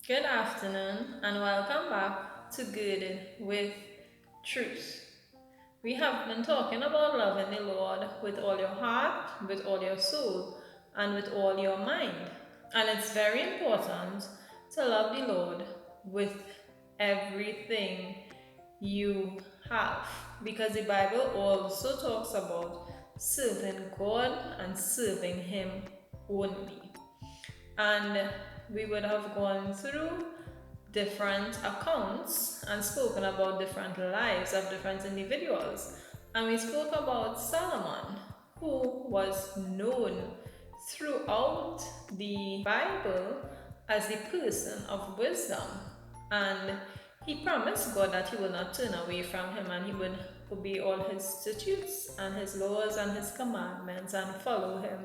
Good afternoon and welcome back to Girded with Truth. We have been talking about loving the Lord with all your heart, with all your soul, and with all your mind. And it's very important to love the Lord with everything you have, because the Bible also talks about serving God and serving Him only. And we would have gone through different accounts and spoken about different lives of different individuals. And we spoke about Solomon, who was known throughout the Bible as the person of wisdom. And he promised God that he would not turn away from him, and he would obey all his statutes and his laws and his commandments and follow him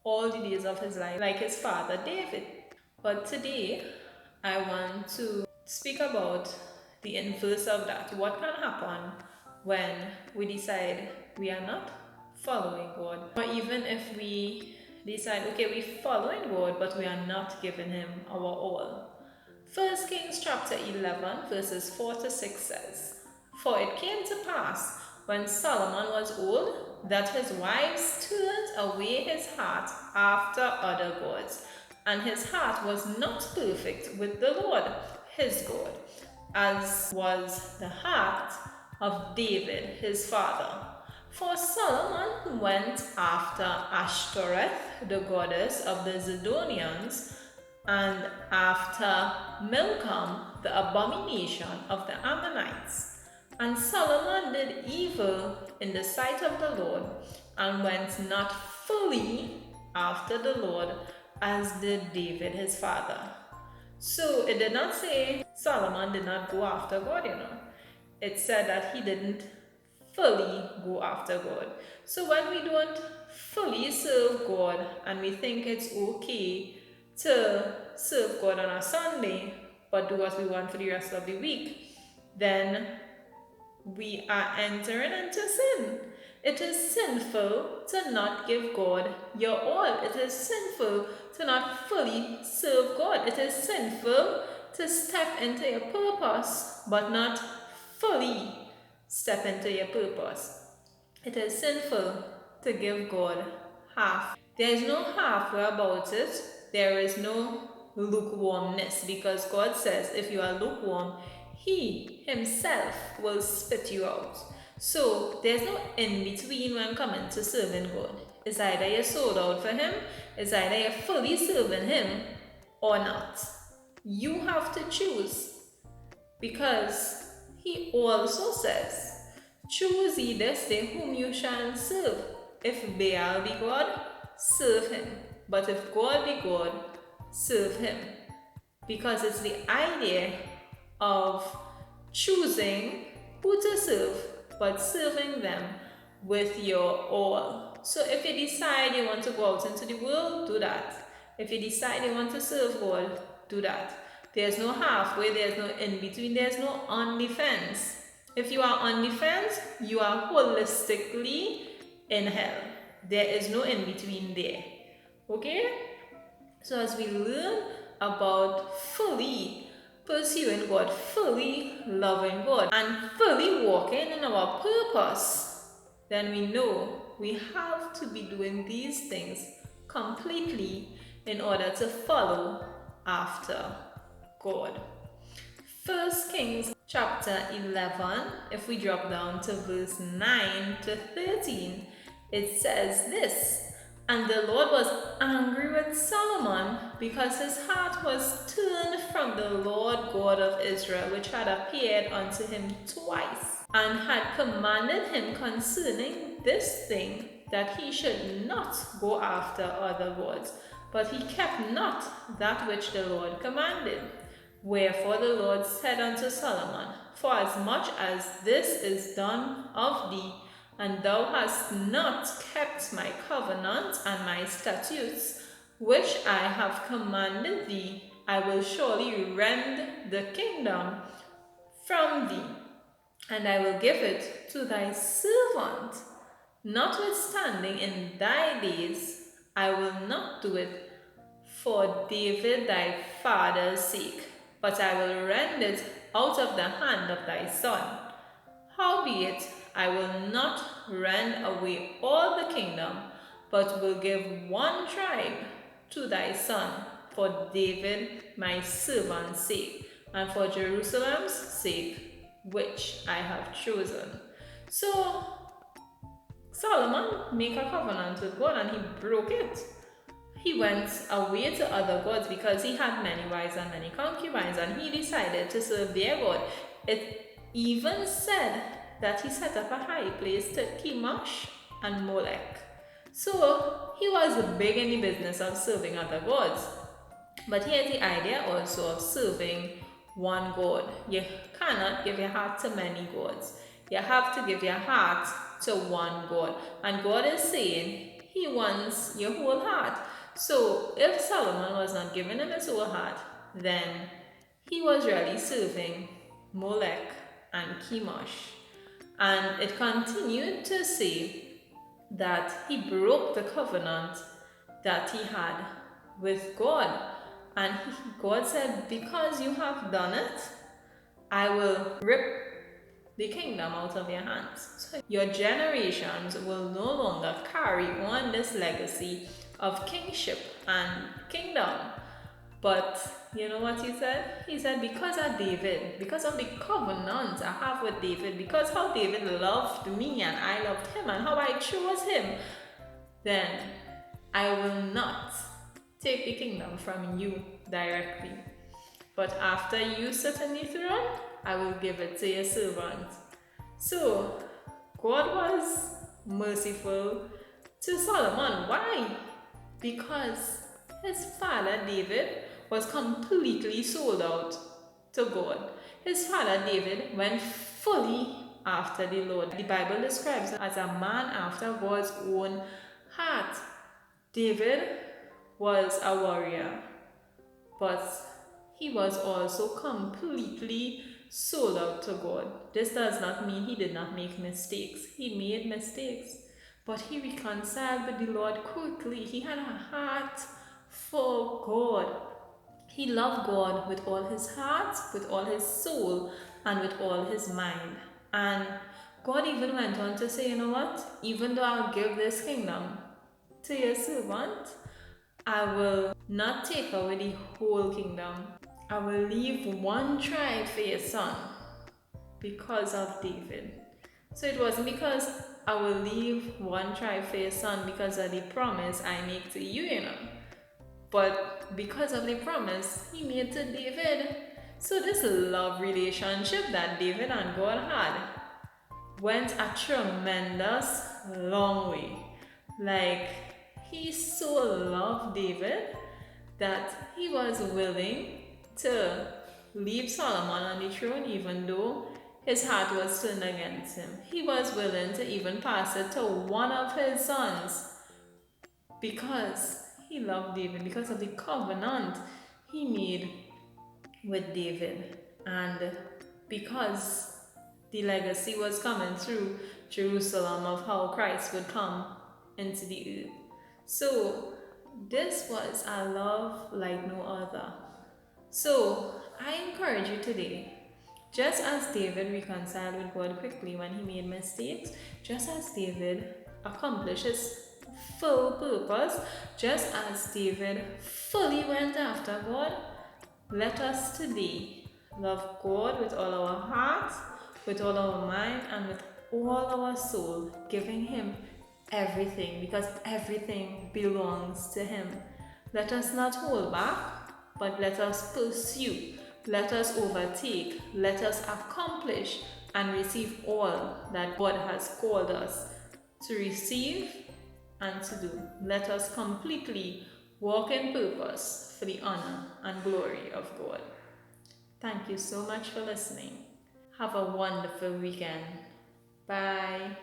all the days of his life, like his father David. But today, I want to speak about the inverse of that. What can happen when we decide we are not following God? Or even if we decide, okay, we're following God, but we are not giving Him our all. 1 Kings chapter 11, verses 4 to 6 says, "For it came to pass, when Solomon was old, that his wives turned away his heart after other gods, and his heart was not perfect with the Lord his God, as was the heart of David his father. For Solomon went after Ashtoreth, the goddess of the Zidonians, and after Milcom, the abomination of the Ammonites. And Solomon did evil in the sight of the Lord, and went not fully after the Lord, as did David his father." So it did not say Solomon did not go after God. It said that he didn't fully go after God. So when we don't fully serve God and we think it's okay to serve God on a Sunday but do what we want for the rest of the week, then we are entering into sin. It is sinful to not give God your all. It is sinful to not fully serve God. It is sinful to step into your purpose but not fully step into your purpose. It is sinful to give God half. There is no halfway about it. There is no lukewarmness, because God says if you are lukewarm, He Himself will spit you out. So there's no in between when coming to serving God. It's either you're sold out for Him, it's either you're fully serving Him or not. You have to choose, because He also says, "Choose ye this day whom you shall serve. If Baal be God, serve him. But if God be God, serve him." Because it's the idea of choosing who to serve, but serving them with your all. So if you decide you want to go out into the world, do that. If you decide you want to serve God, do that. There's no halfway, there's no in between, there's no on the fence. If you are on the fence, you are holistically in hell. There is no in between there. Okay? So as we learn about fully pursuing God, fully loving God, and fully walking in our purpose, then we know we have to be doing these things completely in order to follow after God. 1 Kings chapter 11, if we drop down to verse 9 to 13, it says this: "And the Lord was angry with Solomon, because his heart was turned from the Lord God of Israel, which had appeared unto him twice, and had commanded him concerning this thing, that he should not go after other gods. But he kept not that which the Lord commanded. Wherefore the Lord said unto Solomon, Forasmuch as this is done of thee, and thou hast not kept my covenant and my statutes, which I have commanded thee, I will surely rend the kingdom from thee, and I will give it to thy servant. Notwithstanding, in thy days I will not do it for David thy father's sake, but I will rend it out of the hand of thy son. Howbeit, I will not rend away all the kingdom, but will give one tribe to thy son, for David my servant's sake, and for Jerusalem's sake, which I have chosen. So Solomon made a covenant with God and he broke it. He went away to other gods because he had many wives and many concubines, and he decided to serve their God. It even said that he set up a high place to Chemosh and Molech. So he was big in the business of serving other gods. But here's the idea also of serving one God. You cannot give your heart to many gods. You have to give your heart to one God. And God is saying he wants your whole heart. So if Solomon was not giving him his whole heart, then he was really serving Molech and Chemosh. And it continued to say that he broke the covenant that he had with God. And God said, because you have done it, I will rip the kingdom out of your hands. So your generations will no longer carry on this legacy of kingship and kingdom. But you know what he said? He said, because of David, because of the covenant I have with David, because how David loved me and I loved him and how I chose him, then I will not take the kingdom from you directly. But after you sit on the throne, I will give it to your servant. So God was merciful to Solomon. Why? Because his father David was completely sold out to God. His father David went fully after the Lord. The Bible describes him as a man after God's own heart. David was a warrior, but he was also completely sold out to God. This does not mean he did not make mistakes. He made mistakes, but he reconciled with the Lord quickly. He had a heart for God. He loved God with all his heart, with all his soul, and with all his mind. And God even went on to say, you know what? Even though I'll give this kingdom to your servant, I will not take away the whole kingdom. I will leave one tribe for your son because of David. So it wasn't because I will leave one tribe for your son because of the promise I make to you, you know. But because of the promise he made to David. So this love relationship that David and God had went a tremendous long way. Like, he so loved David that he was willing to leave Solomon on the throne even though his heart was turned against him. He was willing to even pass it to one of his sons because he loved David, because of the covenant he made with David, and because the legacy was coming through Jerusalem of how Christ would come into the earth. So this was a love like no other. So I encourage you today, just as David reconciled with God quickly when he made mistakes, just as David accomplished his full purpose, just as David fully went after God, let us today love God with all our heart, with all our mind, and with all our soul, giving him everything, because everything belongs to him. Let us not hold back, but let us pursue, let us overtake, let us accomplish and receive all that God has called us to receive and to do. Let us completely walk in purpose for the honor and glory of God. Thank you so much for listening. Have a wonderful weekend. Bye.